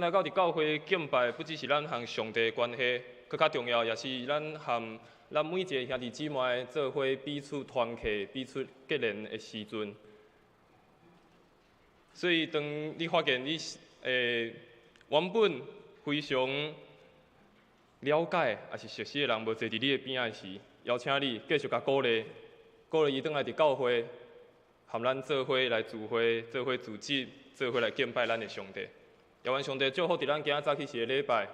来到伫教会敬拜，不只是咱和上帝的关系，更较重要也是咱和咱每一个兄弟姊妹做伙彼此团契、彼此结连的时阵。所以，当你发现你原本非常了解也是熟悉的人无坐伫你的边仔时，邀请你继续甲鼓励伊转来伫教会，和咱做伙来聚会、做伙组织、做伙来敬拜咱的上帝。也愿上帝祝福伫咱今仔早起是个礼拜，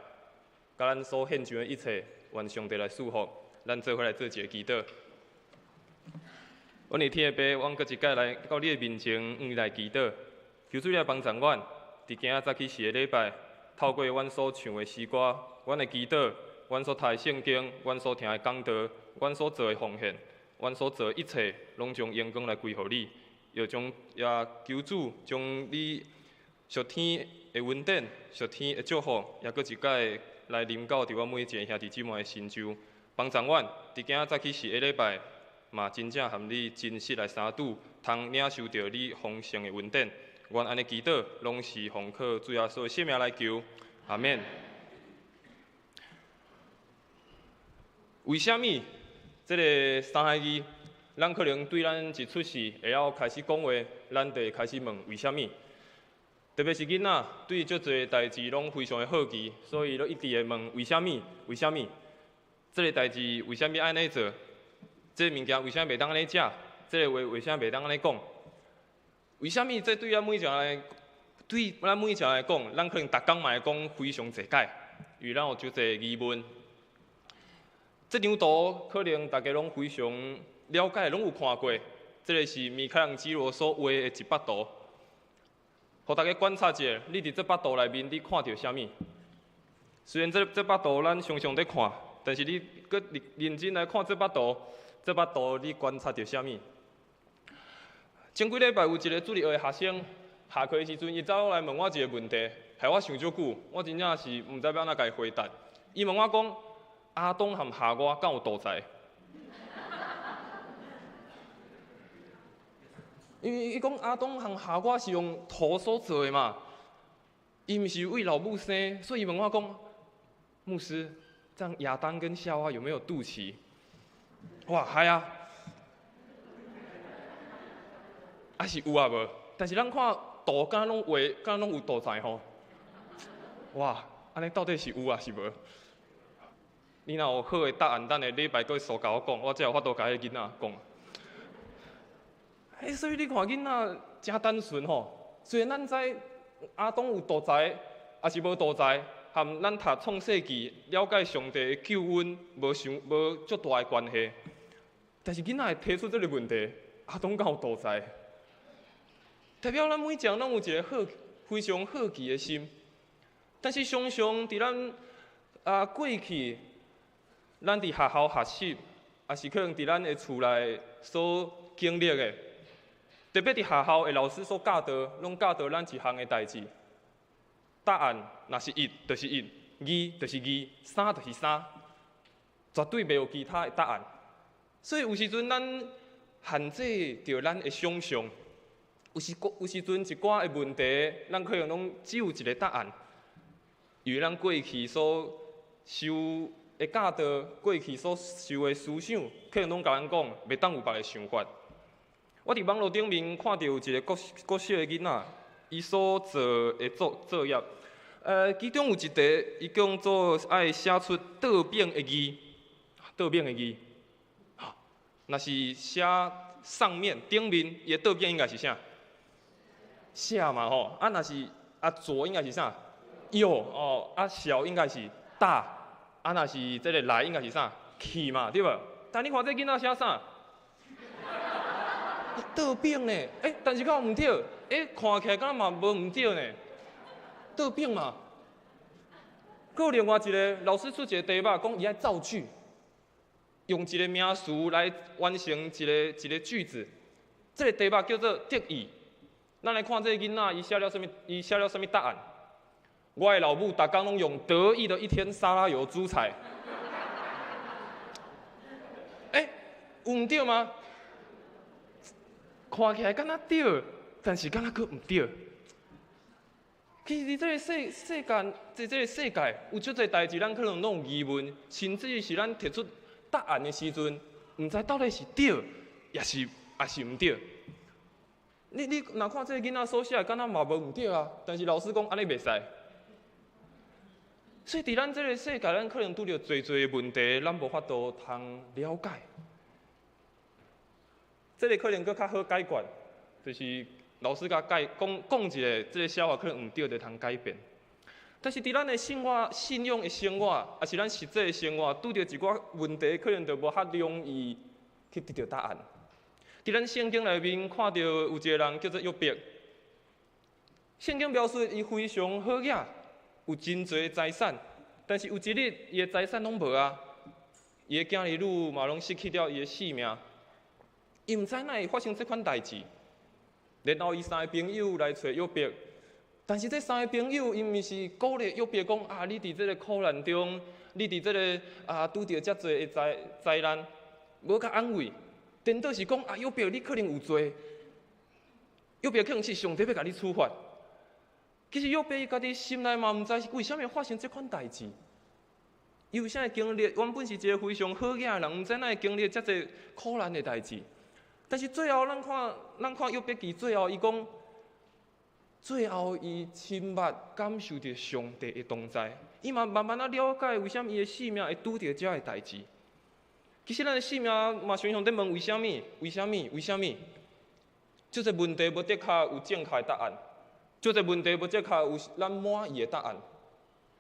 甲咱所献上的一切，愿上帝来祝福。咱做伙来做一个祈祷。阮的天父，阮搁一届来到你的面前，你来祈祷，求主来帮助阮。伫今仔早起是个礼拜，透过阮所唱的诗歌、阮的祈祷、阮所读的圣经、阮所听的讲道、阮所做的奉献、阮所做的一切，拢将阳光来归互你，也求主将你属天的恩典、属天的祝福，也搁一届来临到伫阮每一个兄弟姊妹的心中，帮助阮。伫今仔早起是个礼拜，嘛真正和你真实来相拄，通领受到你丰盛的恩典。愿安尼祈祷，拢是奉靠主耶稣的圣名来求，阿免。为虾米这个三个字，咱可能对咱一出世会晓开始讲话，咱就会开始问为虾米？特别是囡仔，对足侪代志拢非常的好奇，所以都一直会问为虾米？为虾米？这个代志为虾米安尼做？这个物件为虾米袂当安尼食？这个话为虾米袂当安尼讲？为虾米？这对咱每一个人来讲，咱可能逐工嘛会讲非常侪解，因为咱有足侪疑问。这张图可能大家拢非常了解，拢有看过。这个是米开朗基罗所画的一幅图，互大家观察一下，你伫这幅图内面你看到啥物？虽然这幅图咱常常在看，但是你搁认真来看这幅图你观察到啥物？前几礼拜有一个助理学的学生下课的时阵，伊走来问我一个问题，害我想足久，我真正是毋知要安怎甲伊回答。伊问我讲：阿东和夏娃敢有道在？因为伊讲阿东和夏娃是用土所做的嘛，伊毋是为老母生，所以伊问我讲：牧师，这样亚当跟夏娃有没有肚脐？哇，系啊。还是有啊无，但是咱看图，敢拢有图在吼。哇，安尼到底是有啊是无？你若有好的答案，等下礼拜搁数甲我讲，我才有法度甲迄个囡仔讲。所以你看囡仔真单纯吼。虽然咱知阿东有图在，还是无图在，和咱读创世纪了解上帝的救恩无足大的关系。但是囡仔会提出这个问题：阿东敢有图在？代表咱每一个人拢有一个非常好奇的心，但是常常伫咱过去，咱伫学校学习，也是可能伫咱的厝内所经历的，特别伫学校的老师所教导，拢教导咱一项的代志。答案若是一，就是一；二就是二；三就是三，绝对袂有其他的答案。所以有时阵咱限制着咱的想象。有时阵一寡的问题，咱可能拢只有一个答案，因为咱过去所受的教导，过去所受的思想，可能拢甲咱讲，袂当有别个想法。我伫网络顶面看到有一个国小的囡仔，伊所做的作业，其中有一题，伊讲做爱写出倒变的字，倒变的字，若是写上面顶面，伊的倒变应该是啥？下嘛吼，若是左应该是啥？右哦，小应该是大，若是这个来应该是啥？去嘛，对无？但你看这囡仔写啥？倒变呢？但是敢有毋对？看起来敢嘛无毋对呢？倒变嘛。还有另外一个老师出一个题目，讲伊爱造句，用一个名词来完成一个句子。这个题目叫做得意。咱来看这个囡仔，伊写了什么答案？我的老母逐工拢用得意的一天沙拉油煮菜。有毋对吗？看起来敢若对，但是敢若佫毋对。其其实这个世间，这个世界有足侪代志，咱可能拢有疑问，甚至于是咱提出答案的时阵，毋知到底是对，也是毋对。你若看这个囡仔所写，敢若嘛无毋对啊，但是老师讲安尼袂使。所以伫咱这个世界，咱可能拄着侪侪问题，咱无法度通了解。这个可能搁较好解决，就是老师甲讲一个，这个想法可能毋对，就通改变。但是伫咱的信仰的生活，也是咱实际的生活，拄着一寡问题，可能就无遐容易去得到答案。伫咱圣经内面看到有一个人叫做约伯，圣经描述伊非常好野，有真侪财产，但是有一日伊的财产拢无啊，伊的囝儿女嘛拢失去了伊的性命，伊毋知哪会发生这款代志。然后伊三个朋友来找约伯，但是这三个朋友因为是鼓励约伯讲啊，你伫这个苦难中，你伫这个拄着遮侪的灾难，无甲安慰，颠倒是讲啊，约伯你可能有罪，约伯可能是上帝要甲你处罚。其实约伯伊家己心内嘛毋知是为虾米发生这款代志，伊为啥会经历原本是一个非常好野的人，毋知哪会经历遮侪苦难的代志。但是最后，咱看约伯记最后，伊讲，最后伊亲目感受着上帝的同在，伊嘛慢慢了解为什么伊的性命会拄着遮个代志。其实咱的性命嘛常常在问为什么？为什么？为什么？这个问题无的确有正确的答案，这个问题无的确有咱满意的答案。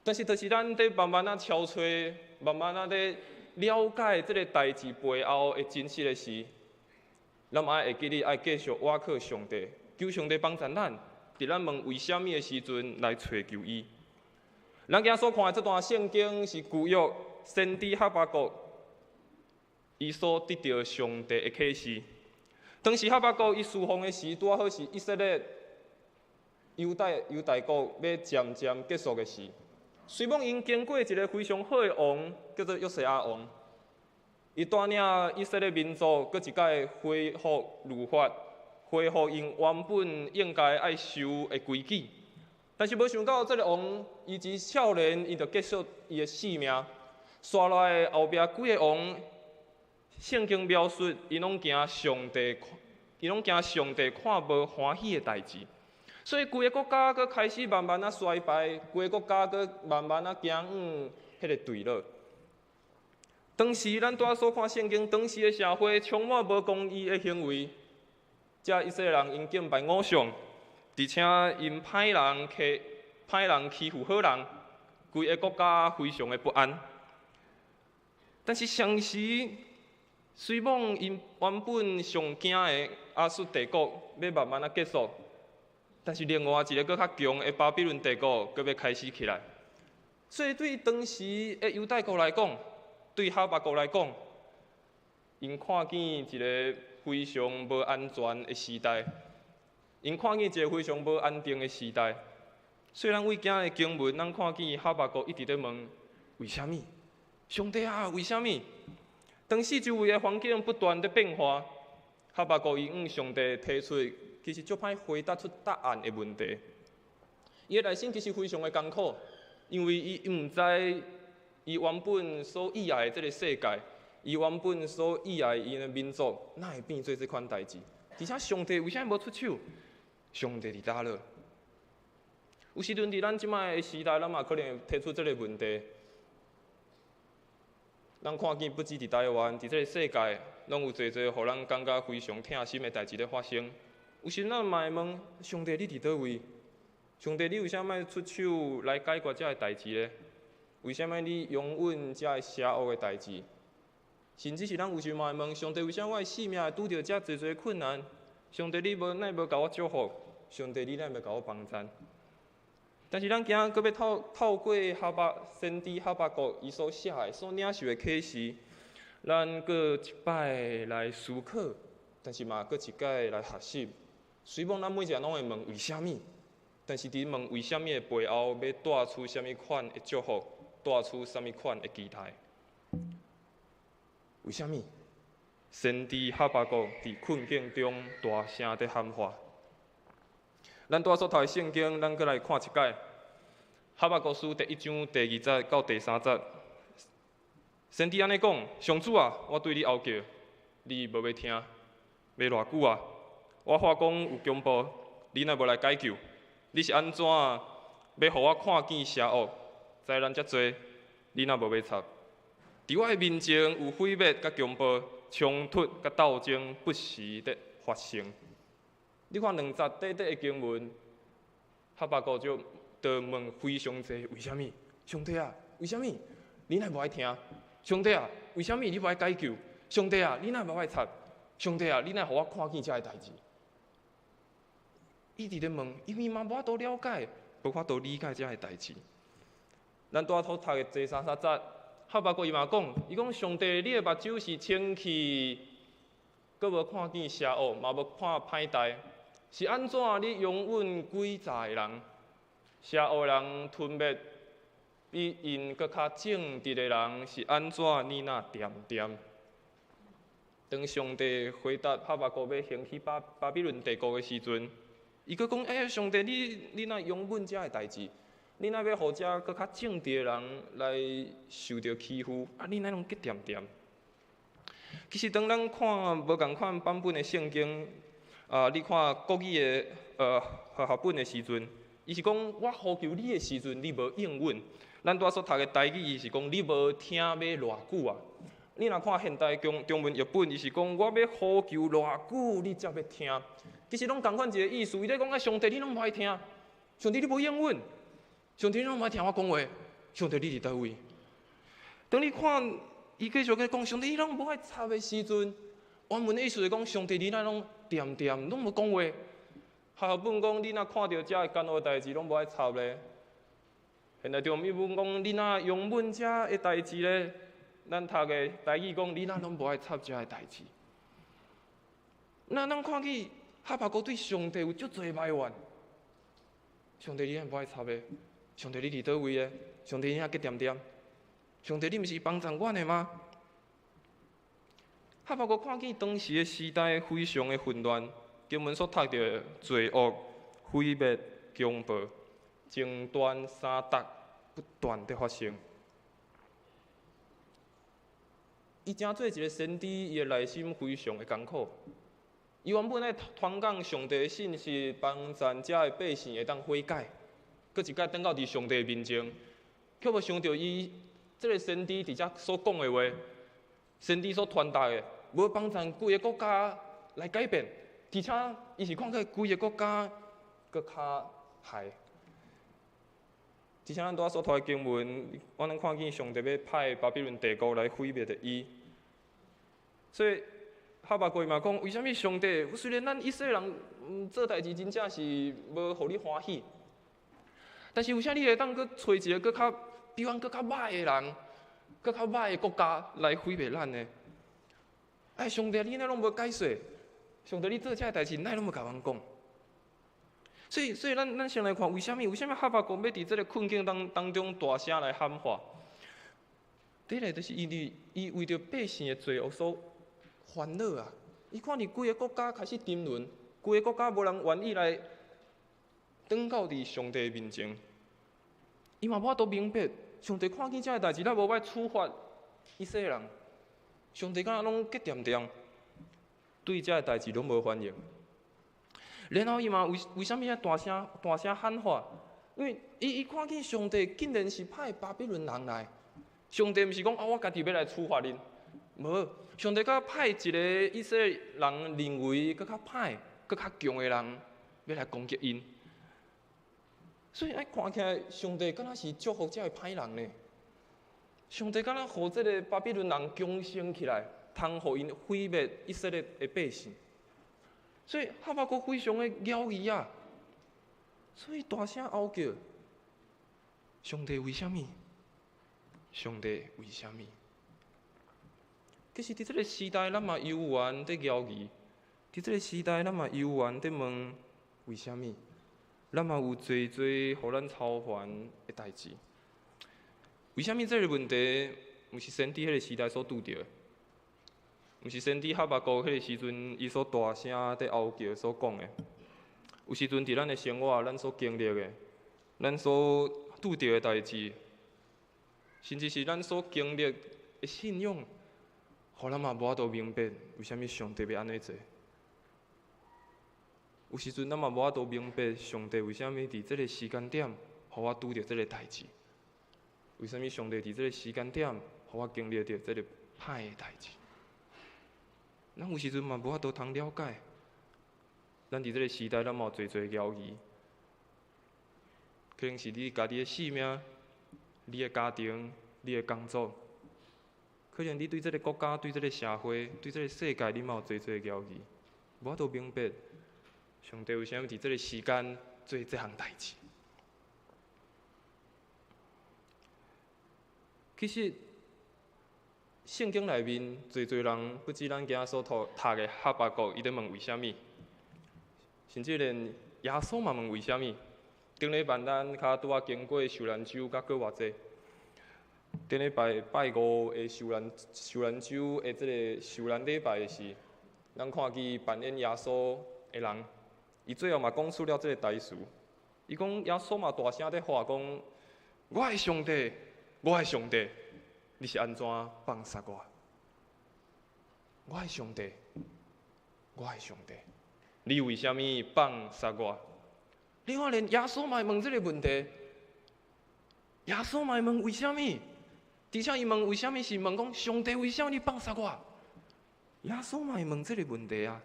但是，就是咱在慢慢敲揣，慢慢在了解这个代志背后的真实的事。咱嘛会记得爱继续倚靠上帝，求上帝帮助咱，伫咱问为什么的时阵来找求伊。咱今所看的这段圣经是旧约先知哈巴谷，伊所得到上帝的启示。当时哈巴谷伊侍奉的时，拄好是以色列犹大国要渐渐结束的时。随梦因经过一个非常好的王，叫做约西亚王。伊带领以色列民族，搁一摆恢复律法，恢复因原本应该爱守的规矩。但是无想到，这个王伊只少年，伊就结束伊的性命。刷来后壁几个王，圣经描述伊拢行上帝看无欢喜的代志。所以，规个国家搁开始慢慢衰败，规个国家搁慢慢行往迄个对落。当时咱拄仔所看圣经，当时的社会充满无公义的行为，遮以色列人因敬拜偶像，而且因歹人欺负好人，规个国家非常的不安。但是相时，虽望因原本上惊的亚述帝国要慢慢结束，但是另外一个更较强的巴比伦帝国阁要开始起来。所以对当时的犹大国来讲，对哈巴谷来讲，因看见一个非常无安全的时代，因看见一个非常无安定的时代。虽然为今的经文，咱看见哈巴谷一直在问为什么？上帝啊，为什么？当时周围的环境不断在变化，哈巴谷伊向上帝提出其实足歹回答出答案的问题。伊的内心其实非常的艰苦，因为伊毋知。伊原本所意爱的这个世界，伊原本所意爱伊的民族，哪会变做这款代志？而且上帝为啥无出手？上帝伫倒落？有时阵伫咱即摆的时代，咱嘛可能提出这个问题。咱看见不止伫台湾，伫这个世界，拢有侪互咱感觉非常痛心的代志咧发生。有时咱嘛会问：上帝你伫倒位？上帝你为啥物出手来解决这个代志咧？为什么你拥稳遮个邪恶的代志？甚至是咱有时嘛会问上帝，为什么我的性命会拄着遮侪困难？上帝你哪无甲我祝福？上帝你哪无甲我帮助？但是咱今仔搁要透过先知哈巴谷伊所写的、所领受的启示，咱搁一摆来思考，但是嘛搁一摆来学习。虽望咱每一个人拢会问为什么，但是伫问为什么的背后，要带出什么款的祝福？带出什么款的期待？为什么？先知哈巴谷伫困境中大声地喊话。咱拄仔所读的圣经，咱搁来看一解。哈巴谷书第1章第2节到第3节，先知安尼讲：上主啊，我对你嗷叫，你无要听，要偌久啊？我话讲有强暴，你若无来解救，你是安怎要互我看见邪恶？灾难遮多，你若无要插？伫我的面前有毁灭甲强暴、冲突甲斗争不时的发生。你看2节短短的经文，哈巴谷就问非常济，为什么？上帝啊，为什么你若无爱听？上帝啊，为什么你无爱解救？上帝啊，你若无爱插？上帝啊，你若互我看见遮个代志？伊伫咧问，因为嘛无法度了解，无法度理解遮个代志。咱拄仔所读的第3节，哈巴谷伊嘛讲，伊讲上帝，你的目睭是清气，阁无看见邪恶，嘛无看歹代，是安怎你拥稳诡诈的人？邪恶人吞灭，比因阁较正直的人是安怎你那点点？当上帝回答哈巴谷要兴起巴比伦帝国的时阵，伊阁讲：哎，上帝，你若拥稳遮个代志，你若要互遮阁较正直的人来受到欺负，啊，你哪拢结点点？其实当咱看无共款版本的圣经，你看国语的和本的时阵，伊是讲我呼求你的时阵，你无应允。咱拄仔所读的台语，伊是讲你无听要偌久啊？你若看现代中文译本，伊是讲我要呼求偌久，你才要听。其实拢共款一个意思，伊咧讲上帝你拢无爱听，上帝你无应允，上帝你拢无爱听我讲话，上帝你伫倒位？当你看伊继续讲上帝你拢无爱插的时阵，原文的意思是讲上帝你哪拢点点拢无讲话。下本讲你若看到遮个艰恶的代志，拢无爱插咧。现代中文译本讲你若用稳遮个代志咧，咱读的台语讲你若拢无爱插遮个代志。那咱看去哈巴谷对上帝有足侪埋怨，上帝你若无爱插咧，上帝你伫倒位咧？上帝你若结点点？上帝你毋是帮助阮的吗？哈巴谷看见当时的时代非常的混乱。经文所读到的罪恶、毁灭、强暴、争端、三达不断的发生。伊正做一个先知，伊的内心非常的艰苦。伊原本咧传讲上帝的信息，帮咱遮的百姓会当悔改，搁一摆等到伫上帝的面前，却无想到伊这个先知伫遮所讲的话，先知所传达的，无帮咱规个国家来改变。而且，伊是看起规个国家搁较害。而且咱拄仔所读的经文，我能看见上帝要派巴比伦帝国来毁灭的伊。所以哈巴谷嘛讲，为什么上帝？虽然咱以色列人做代志真正是无互你欢喜，但是为啥你会当搁找一个搁较比阮搁较歹的人，搁较歹的国家来毁灭咱呢？哎，上帝，你哪拢无解说？上帝，你做遮个代志，哪拢无甲阮讲？所以咱先来看，为什么哈巴谷要伫这个困境当中大声来喊话？第一个就是伊为着百姓的罪恶所烦恼啊！伊看你规个国家开始沉沦，规个国家无人愿意来转到伫上帝面前，伊嘛无法度明白，上帝看见遮个代志，咱无爱处罚以色列人，上帝敢若拢结点点。对遮个代志拢无反应，然后伊嘛为什么遐大声喊话？因为伊看见上帝竟然是派巴比伦人来，上帝毋是讲我家己要来处罚恁，无，上帝甲派一个以色列人认为搁较歹、搁较强的人要来攻击因，所以爱看起来上帝敢若是祝福遮个歹人呢？上帝敢若互这个巴比伦人强盛起来？通互因毁灭以色列的百姓，所以哈巴谷非常的骄疑啊，所以大声嗷叫：上帝为什么？上帝为什么？其实伫这个时代，咱嘛犹原在骄疑；伫这个时代，咱嘛犹原在问为什么？咱嘛有侪互咱操烦的代志。为什么这个问题，毋是先知迄个时代所拄着的？毋是先知哈巴谷迄个时阵，伊所大声在嗷叫所讲的。有时阵伫咱的生活，咱所经历的，咱所拄着的代志，甚至是咱所经历的信仰，互咱嘛无法度明白为虾米上帝要安尼做。有时阵咱嘛无法度明白上帝为虾米伫即个时间点，互我拄着即个代志。为虾米上帝伫即个时间点，互我经历着即个歹的代志？咱有时阵嘛无法度通了解。咱伫即个时代，咱嘛有侪侪谣言，可能是你家己的性命、你的家庭、你的工作，可能你对即个国家、对即个社会、对即个世界，你嘛有侪侪谣言，无法度明白上帝为虾米伫即个时间做即项代志。其实，圣经内面侪侪人，不止咱今仔所读的哈巴谷，伊咧问为虾米？甚至连耶稣嘛问为虾米？顶礼拜咱较拄仔经过受难周，甲过偌济？顶礼拜五的受难周的即个受难礼拜的时，咱看见扮演耶稣的人，伊最后嘛讲出了即个台词。伊讲耶稣嘛大声在喊讲：我的上帝，我的上帝，你是安怎放杀我？我的上帝，我的上帝。你为虾米放杀我？你看，连耶稣嘛会问这个问题。耶稣嘛会问为虾米？而且伊问为虾米是问讲上帝为虾米你放杀我？耶稣嘛会问这个问题啊！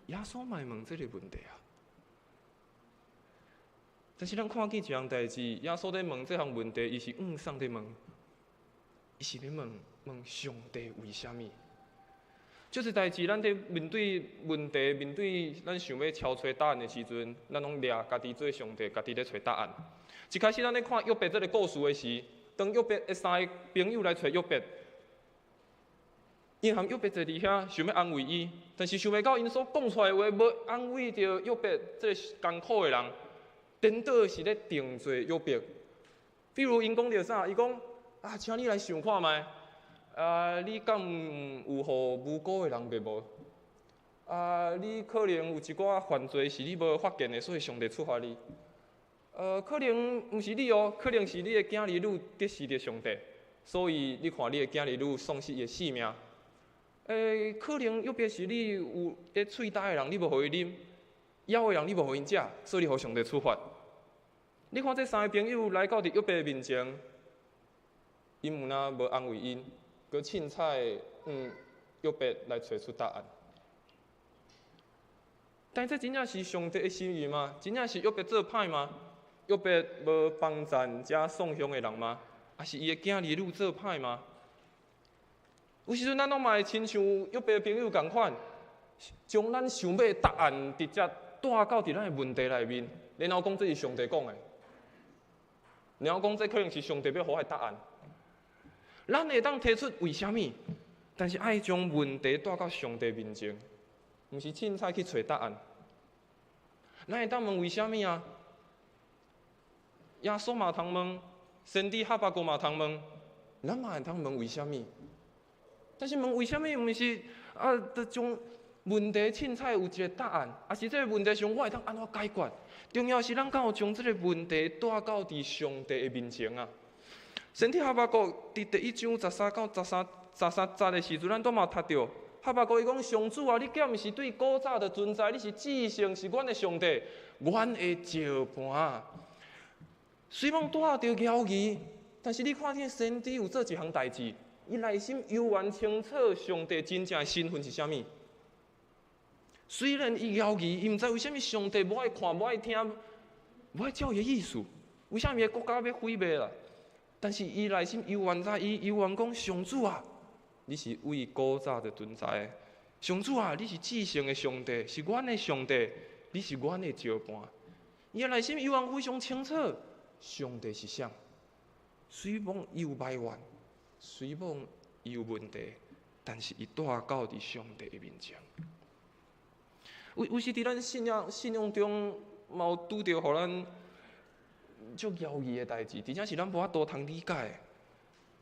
耶稣嘛会问这个问题啊！但是咱看见一项代志，耶稣在问这项问题，伊是上帝问，伊是咧问上帝为虾米？就是代志，咱在面对问题、面对咱想要敲找答案的时阵，咱拢掠家己做上帝，家己咧找答案。一开始咱咧看约伯这个故事的时，当约伯的三个朋友来找约伯，因含约伯坐伫遐想要安慰伊，但是想袂到因所讲出来的话，无安慰着约伯这个艰苦的人，颠倒是咧定罪约伯。比如因讲着啥？伊讲啊，请你来想看觅。你敢有互无辜的人灭无？你可能有一寡犯罪是你无发现的，所以上帝处罚你。可能毋是你哦，可能是你的囝儿女得失着上帝，所以你看你的囝儿女丧失伊的性命。可能又别是你有咧喙焦的人，你无互伊啉；枵的人你无互因食，所以你互上帝处罚。你看这三个朋友来到伫约伯的面前，因有哪无安慰因？佮凊彩约伯来找出答案，但这真正是上帝的心意吗？真正是约伯做歹吗？约伯无帮赞遮送乡的人吗？还是伊的囝儿女做歹吗？有时阵咱拢嘛会亲像约伯的朋友共款，将咱想要的答案直接带到伫咱的问题内面，然后讲这是上帝讲的，然后讲这可能是上帝要予的答案。咱会当提出为虾米，但是爱将问题带到上帝面前，毋是凊彩去找答案。咱会当问为虾米啊？耶稣嘛通问，先知哈巴谷嘛通问，咱嘛会当问为虾米？但是问为虾米，毋是就将问题凊彩有一个答案，也是这个问题上我会当安怎解决？重要是咱敢有将这个问题带到伫上帝的面前啊！先知哈巴谷伫第1章13到13节的时阵，咱都嘛读到，哈巴谷伊讲：上主啊，你竟毋是对古早的存在，你是至圣，是阮的上帝，阮的石盘。虽然带着谣言，但是你看见先知有做一项代志，伊内心悠然清楚上帝真正的身份是啥物。虽然伊谣言，伊毋知为虾米上帝无爱看、无爱听、无爱照伊的意思，为虾米国家要毁灭啦？但是伊内心悠然知，伊悠然讲：上主啊，你是为古早的存在的。上主啊，你是至圣的上帝，是阮的上帝，你是阮的石盘。伊的内心悠然非常清楚，上帝是啥。虽然伊有埋怨，虽然伊有问题，但是伊带到伫上帝的面前。有时伫咱信仰中，嘛有拄着互咱足妖异的代志，真正是咱无法度通理解。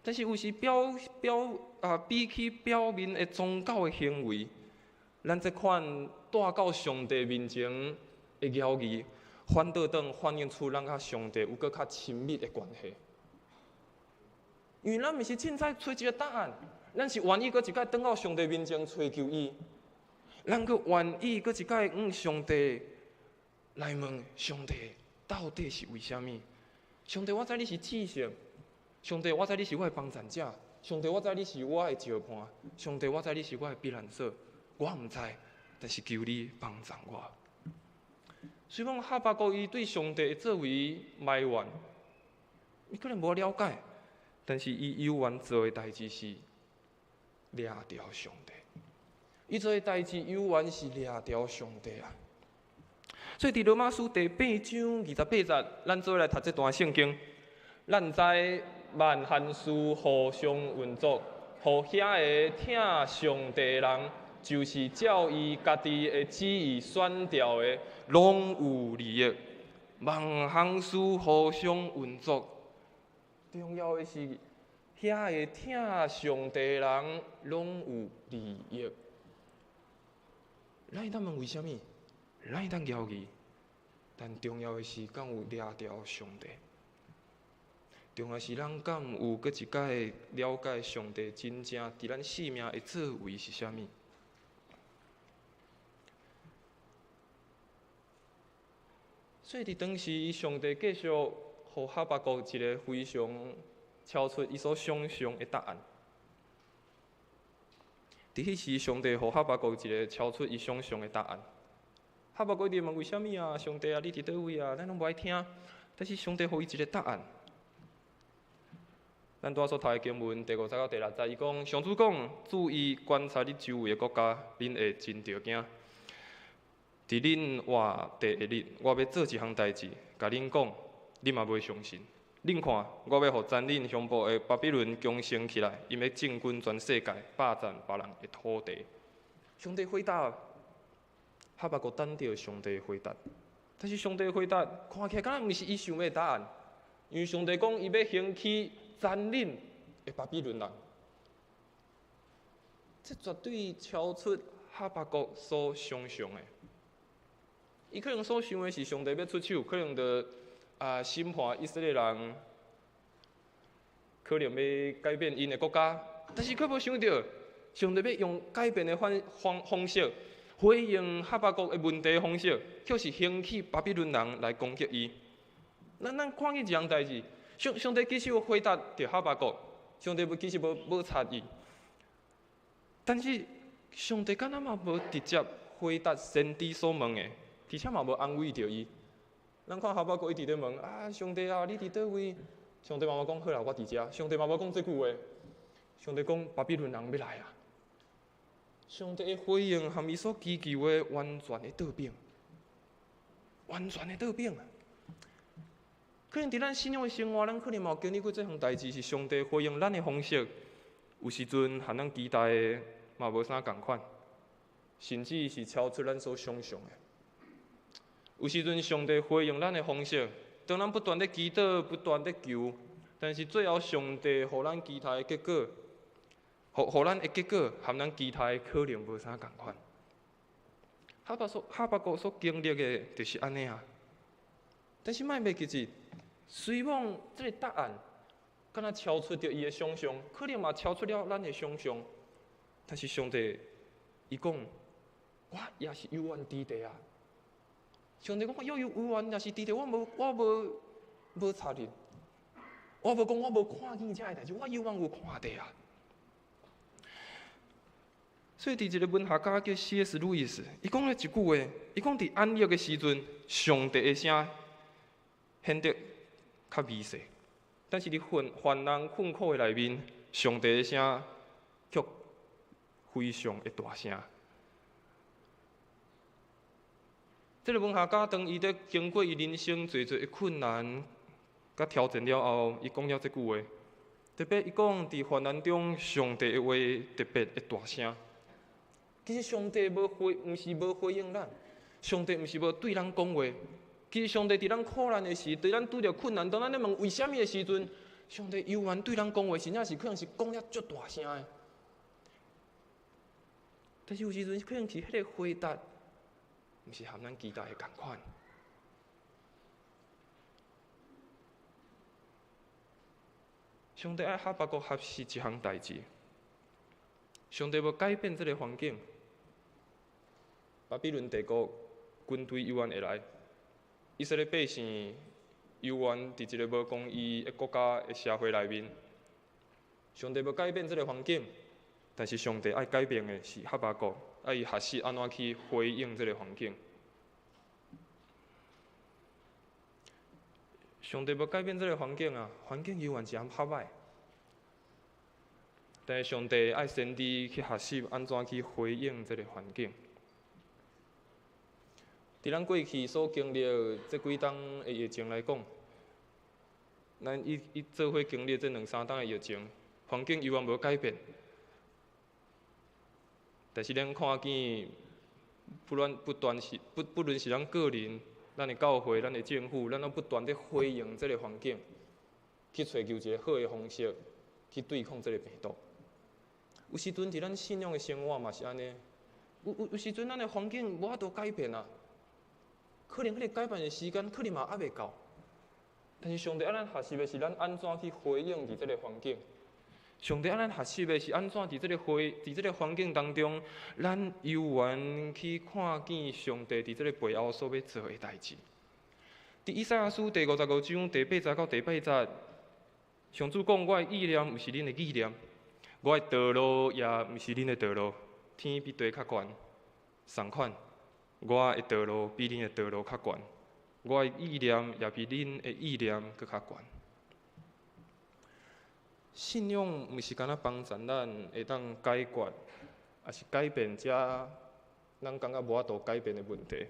但是有时比起表面的宗教的行为，咱这款带到上帝面前的妖义，反倒反映出咱甲上帝有搁较亲密的关系。因为咱毋是凊彩找一个答案，咱是愿意搁一摆转到上帝面前寻求伊，咱搁愿意搁一摆上帝来问上帝到底是为虾米？上帝，我知你是至圣，上帝，我知你是我的帮助者，上帝，我知你是我的石盘，上帝，我知你是我的避难所，我毋知，但是求你帮助我。虽讲哈巴谷伊对上帝作为埋怨，伊可能无了解。但是伊有愿做的代志是掠着上帝，伊做的代志有愿是掠着上帝啊。所以伫罗马书第8章28节，咱做来读这段圣经。咱知万汉事互相运作，互遐个听上帝的人，就是照伊家己的旨意选调的，拢有利益。万项事互相运作。重要的是，遐个听上帝的人拢有利益。咱会当问为虾米？咱会当摇伊，但重要的是，敢有掠着上帝？重要是咱敢有搁一摆了解上帝真正伫咱生命的作为是虾米？所以伫当时，上帝继续。互哈巴谷一个非常超出伊所想象的答案。伫迄时，上帝互哈巴谷一个超出伊想象的答案。哈巴谷一直问为虾米啊？上帝啊，你伫倒位啊？咱拢无爱听。但是上帝互伊一个答案。咱拄仔所读的经文第5节到第6节，伊讲上主讲：注意观察你周围的国家，恁会真着惊。伫恁活第一日，我要做一项代志，甲恁讲。你嘛袂相信？恁看，我要互占恁胸部的巴比伦强盛起来，因要进军全世界，霸占别人的土地。上帝回答，哈巴谷等着上帝回答，但是上帝回答看起来敢若毋是伊想要的答案，因为上帝讲伊要兴起占领的巴比伦人，这绝对超出哈巴谷所想象的。伊可能所想的是上帝要出手，可能审判以色列人，可能要改变因的国家，但是佫无想到，上帝要用改变的方式回应哈巴谷的问题方式，却是兴起巴比伦人来攻击伊。咱看见一项代志，上帝其实有回答着哈巴谷，上帝其实无插伊，但是上帝敢若嘛无直接回答先知所问的，而且嘛无安慰着伊。咱看哈巴谷一直咧问啊，上帝啊，你伫倒位？上帝嘛无讲好啦，我伫遮。上帝嘛无讲这句话。上帝讲巴比伦人要来啊！上帝的回应和伊所祈求的完全的倒变，完全的倒变啊！可能伫咱信仰的生活，咱可能嘛有经历过这项代志，是上帝回应咱的方式，有时阵和咱期待的嘛无啥共款，甚至是超出咱所想象的。有时阵，上帝回应咱的方式，当咱不断地祈祷、不断地求，但是最后上帝互咱期待的结果，互咱的结果，和咱期待的可能无啥共款。哈巴谷所经历的，就是安尼啊。但是莫袂记住，虽望这个答案，敢若超出着伊的想象，可能嘛超出了咱的想象，但是上帝，伊讲，我也是有愿伫地啊。上帝讲：“我有缘，也是伫地，我无插你，我无讲我无看见遮个代志，我有缘有看到啊。”所以，伫一个文学家叫 C.S. 路易斯，伊讲了一句话，伊讲伫安逸的时阵，上帝的声显得较微细，但是伫患难困苦的内面，上帝的声却非常的大声。这个文学家当伊咧经过伊人生侪侪的困难甲挑战了后，伊讲了这句话。特别伊讲伫患难中，上帝的话特别的大声。其实上帝毋是无回应咱，上帝毋是无对咱讲话。其实上帝伫咱苦难的时，伫咱拄着困难，当咱咧问为虾米的时阵，上帝犹原对咱讲话，甚至是可能是讲了足大声的。但是有时阵可能是迄个回答。毋是和咱期待的共款。上帝爱哈巴谷合适一项代志，上帝要改变这个环境。巴比伦帝国军队犹原会来，以色列百姓犹原伫一个无公义的国家的社会内面。上帝要改变这个环境，但是上帝爱改变的是哈巴谷，爱伊学习安怎去回应这个环境。上帝要改变这个环境啊，环境犹原是安拍歹，但是上帝爱先知去学习安怎去回应这个环境。伫咱过去所经历这几冬的疫情来讲，咱伊做伙经历这2、3冬的疫情，环境犹原无改变。但是咱看见，不论是咱个人、咱的教会、咱的政府，咱都不断地回应这个环境，去找求一个好的方式去对抗这个病毒。有时阵伫咱信仰的生活嘛是安尼，有时阵咱的环境无法度改变啊，可能迄个改变的时间可能嘛还袂到。但是上帝爱咱学习的是咱安怎去回应伫这个环境。上帝爱咱学习的是安怎伫这个环境当中，咱犹原去看见上帝伫这个背后所要做的代志。伫以赛亚书第55章第8节到第8节，上主讲：我的意念毋是恁的意念，我的道路也毋是恁的道路。天比地较悬，同款，我的道路比恁的道路较悬，我的意念也比恁的意念搁较悬。信仰毋是干那帮助咱会当解决，也是改变遮咱感觉无法度改变的问题。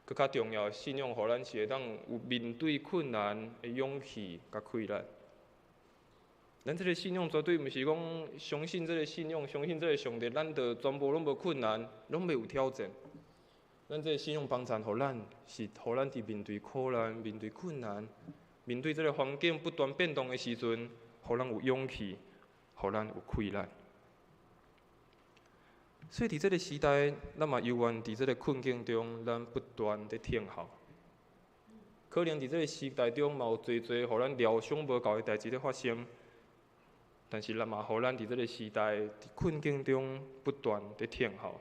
搁较重要，信仰互咱是会当有面对困难的勇气甲气力。咱这个信仰绝对毋是讲相信这个信仰，相信这个上帝，咱就全部拢无困难，拢袂有挑战。咱这个信仰帮助互咱，是互咱伫面对苦难、面对困难、面对这个环境不断变动的时阵，互咱有勇气，互咱有气力。所以伫这个时代，咱嘛犹原伫这个困境中，咱不断地听候。可能伫这个时代中，嘛有侪互咱料想无到的代志咧发生。但是咱嘛，互咱伫这个时代，伫困境中不断地听候。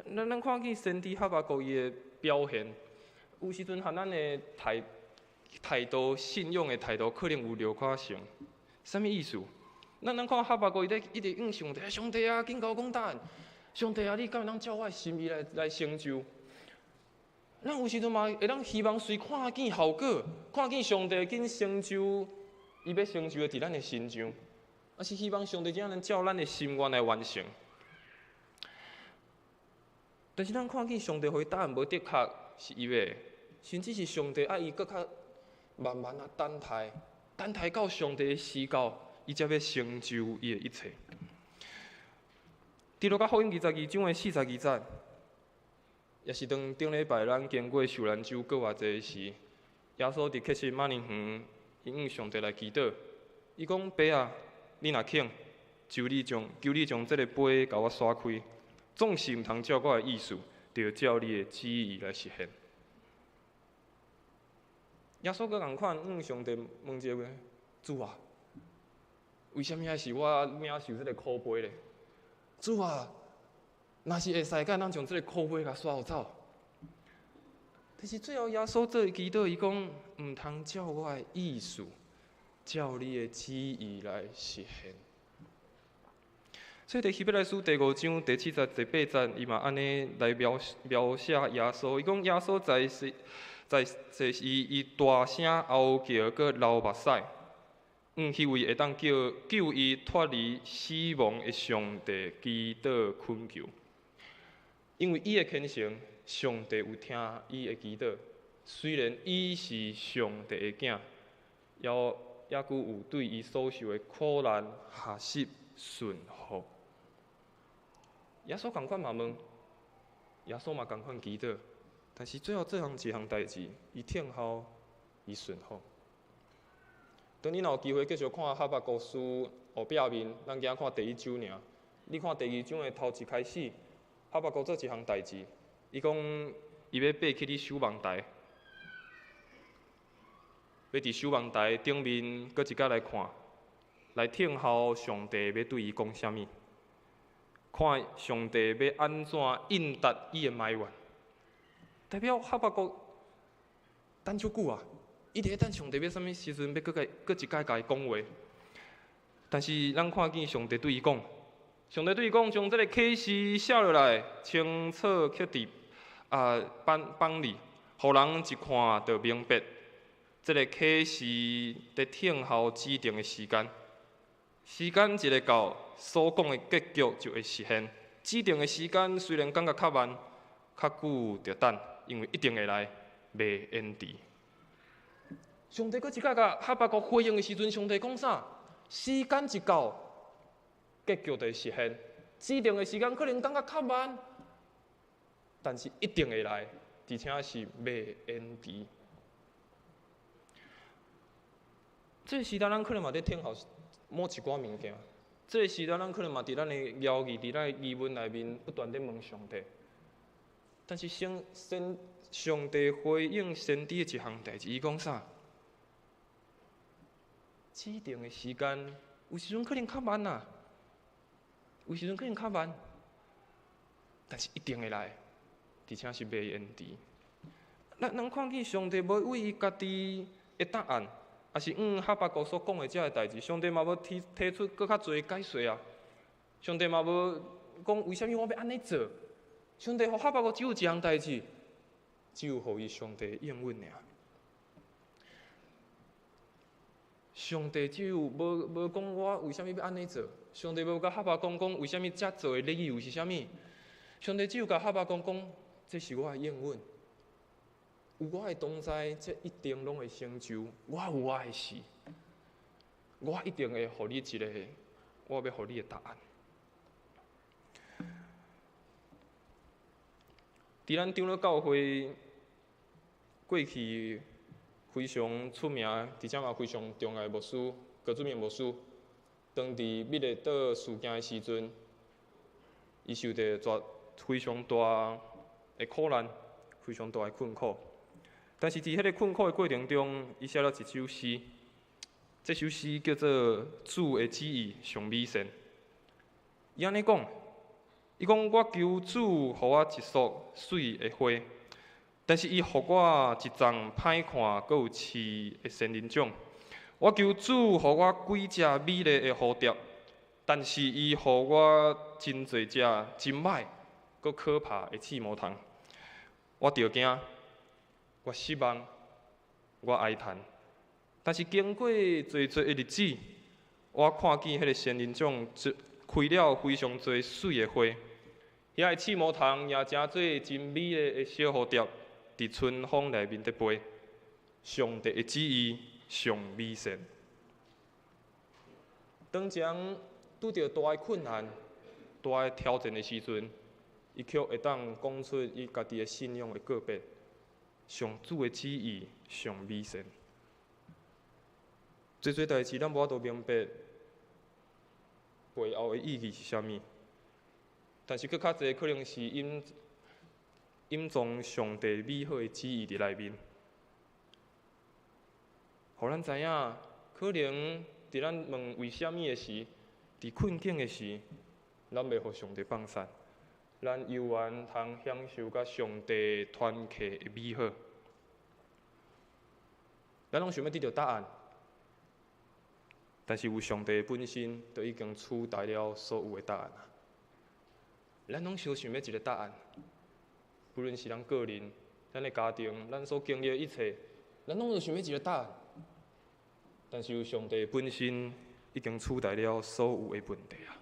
咱看见先知哈巴谷伊的表现，有时阵和咱的态度、信仰的态度，可能有略可像。啥物意思？咱看哈巴谷伊一直应上帝，上帝啊，紧甲我讲答案。上帝啊，你敢会当照我的心意来成就？咱有时阵嘛会当希望随看见效果，看见上帝紧成就。伊要成就的伫咱的身上，啊是希望上帝怎样能照咱的心愿来完成。但是咱看见上帝回答案无的确是伊要，甚至是上帝爱伊搁较慢慢啊等待到上帝的时候，伊才要成就伊的一切。伫路加福音22章的42节，也是当顶礼拜咱经过受难周过偌济时，耶稣伫克西马尼园。因向上帝来祈祷，伊讲：爸啊，你若肯，求你将这个杯甲我刷开，总是毋通照我的意思，着照你的旨意来实现。耶稣阁共款向上帝问一个问：主啊，为什么还是我领受这个苦杯咧？主啊，若是会使，敢咱将这个苦杯甲刷互走？但是最后，耶稣做祈祷，伊讲毋通照我的意思，照你的旨意来实现。所以，伫希伯来书第5章第7节、第8节，伊嘛安尼来描写耶稣。伊讲耶稣在伊大声嗷叫，搁流目屎，迄位会当救伊脱离死亡的上帝祈祷恳求，因为伊的虔诚。上帝有听伊的祈祷，虽然伊是上帝的囝，也具有对伊所受的苦难学习顺服。耶稣共款嘛问，耶稣嘛共款祈祷，但是最后做一项代志，伊听候，伊顺服。当你若有机会继续看哈巴谷书后壁面，咱今看第1章尔，你看第2章的头一开始，哈巴谷做一项代志。伊讲，伊要爬去你守望台，要伫守望台顶面搁一摆来看，来听候上帝要对伊讲啥物，看上帝要安怎应答伊的埋怨。代表哈巴谷等足久啊，伊伫等上帝要啥物时阵要搁一摆甲伊讲话。但是咱看见上帝对伊讲，上帝对伊讲，将这个启示写落来，清楚刻伫板里，互人一看就明白。这个启示伫听候指定的时间，时间一个到，所讲的结局就会实现。指定的时间虽然感觉较慢，较久着等，因为一定会来，袂延迟。上帝搁一摆甲哈巴谷回应的时阵，上帝讲啥？时间一到，结局就会实现。指定的时间可能感觉较慢，但是一定会来，而且是袂延迟。这个时代，咱可能嘛伫听候某一寡物件。这个时代，咱可能嘛伫咱的谣语、伫咱的疑问内面不断地问上帝。但是上帝回应先知的一项代志，伊讲啥？指定的时间，有时阵可能较慢啊，有时阵可能较慢，但是一定会来，而且是袂延迟。咱看见上帝无为伊家己的答案。也是哈巴谷所讲的这个代志，上帝嘛无提出搁较侪解说啊。上帝嘛无讲为虾米我要安尼做。上帝互哈巴谷只有一项代志，只有互伊上帝应允尔。上帝只有无讲我为虾米要安尼做。上帝无甲哈巴谷讲为虾米遮做的理由是虾米。上帝只有甲哈巴谷讲，这是我的应允。有我的同在，这一定拢会成就。我有我的事，我一定会互你一个，我要互你的答案。伫咱长老教会过去非常出名，而且嘛非常重要的牧师，郭祖明牧师，当伫密勒岛事件的时阵，伊受到非常大的苦难，非常大的困苦。但是伫迄个困苦的过程中，伊写了一首诗，这首诗叫做《主的旨意上美善》。伊安尼讲，伊讲我求主，互我一束水的花，但是伊互我一丛歹看佮有刺的仙人掌。我求主，互我几只美丽的蝴蝶，但是伊互我真侪只真歹佮可怕的刺毛虫。我着惊。我失望，我哀叹，但是经过侪的日子，我看见迄个仙人掌开了非常多水的花，遐个刺毛虫也真侪真美丽的小蝴蝶，伫春风内面在飞。上帝的旨意上美善。当前拄着大的困难、大的挑战的时阵，伊却会当讲出伊家己的信仰的告别。上主的旨意上美善，侪代志咱无法度明白背后的意义是啥物，但是佫较侪可能是隐藏上帝美好的旨意伫内面，互咱知影，可能伫咱问为虾米的时，伫困境的时，咱袂互上帝放散。咱犹原通享受甲上帝团契的美好，咱拢想要得到答案，但是有上帝本身就已经取代了所有的答案啊。咱拢想要一个答案，不论是咱个人、咱的家庭、咱所经历的一切，咱拢想要一个答案，但是有上帝本身已经取代了所有的问题啊。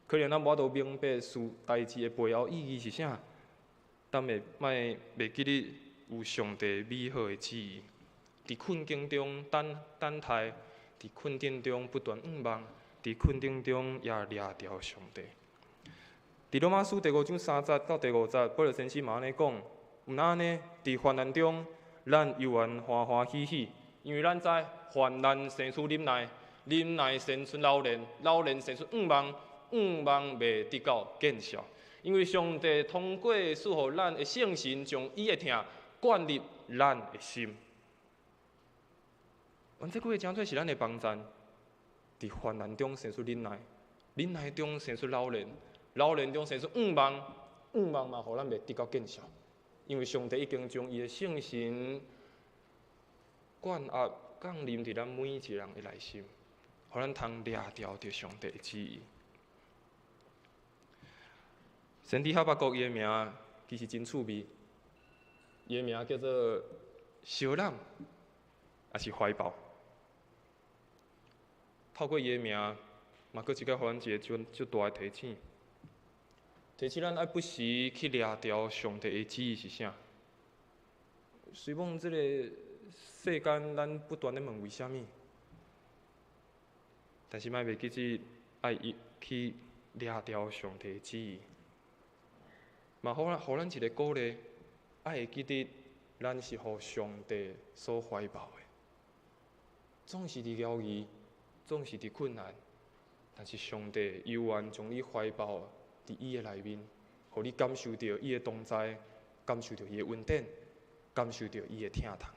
可能咱无法度明白事代志的背后意义是啥，但袂记得有上帝美好的旨意。伫困境中等待，伫困境中不断望，伫困境中也掠着上帝。伫罗马书第5章3节到第5节，保罗先生嘛安尼讲，毋但安尼，伫患难中，咱犹原欢欢喜喜，因为咱知患难生出忍耐，忍耐生出老练，老练生出望袂得到见效。因为上帝通过赐予咱的圣神，将伊的疼灌入咱的心。阮这几个真侪是咱的帮赞，伫患难中生出忍耐，忍耐中生出老练，老练中生出仰望，仰望嘛，互咱袂得到见效。因为上帝已经将伊的圣神灌压、降临伫咱每一个人的内心，互咱通掠着着上帝的旨意。先知哈巴谷伊的名其实真趣味，伊的名叫做小人，也是怀抱。透过伊的名，嘛，佫一个互咱一个足大的提醒，提醒咱爱不时去掠着上帝的旨意是啥。虽讲即个世间咱不断咧问为虾米，但是莫袂记住爱去掠着上帝的旨意。嘛，互咱一个鼓励，爱会记得咱是互上帝所怀抱的。总是伫摇移，总是伫困难，但是上帝犹原将你怀抱伫伊的内面，互你感受到伊的同在，感受到伊的稳定，感受到伊的疼痛。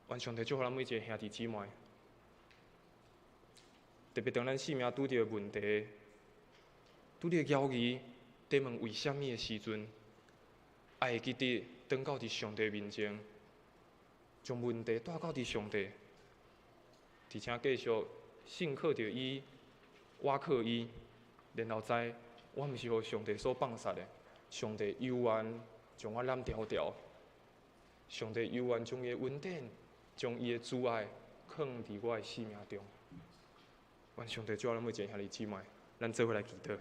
愿上帝祝福咱每一个兄弟姊妹，特别当咱生命拄着问题。拄着摇移，得问为虾米的时阵，爱会记得转到伫上帝面前，将问题带到伫上帝，而且继续信靠着伊，倚靠伊，然后知我毋是互上帝所放杀的，上帝犹原将我揽条条，上帝犹原将伊的稳定，将伊的慈爱放伫我的生命中。愿上帝祝福咱每一个兄弟姊妹，咱做伙来祈祷。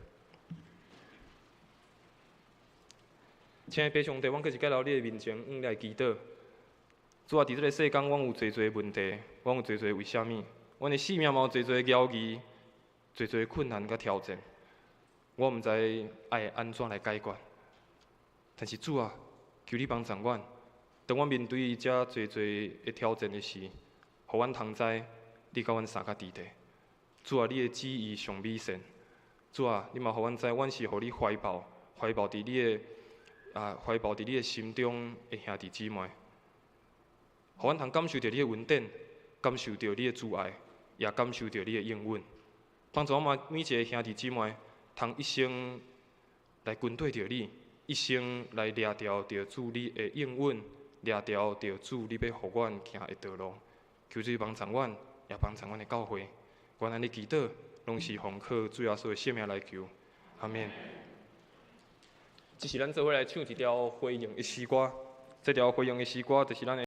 亲爱的上帝，阮阁是来到你的面前，来祈祷。主啊，伫这个世间，阮有侪侪问题，阮有侪侪为虾米？阮的生命嘛有侪侪摇移，侪侪困难甲挑战。我毋知爱安怎来解决。但是主啊，求你帮助阮，当阮面对遮侪侪的挑战的时，互阮通知你甲阮相甲伫地。主啊，你的旨意上美善。主啊，你嘛互阮知，阮是互你怀抱伫你的。怀抱伫你的心中的兄弟姊妹，互阮通感受到你的稳定，感受到你的慈爱，也感受到你的应允。帮助我们每一个兄弟姊妹，通一生来跟对着你，一生来掠着主你的应允，掠着主你要互阮行的道路。求主帮助阮，也帮助阮的教会。愿安尼祈祷，拢是奉靠主耶稣的圣名来求。阿免。这是咱做伙来唱一条回应的诗歌，这条回应的诗歌就是咱的。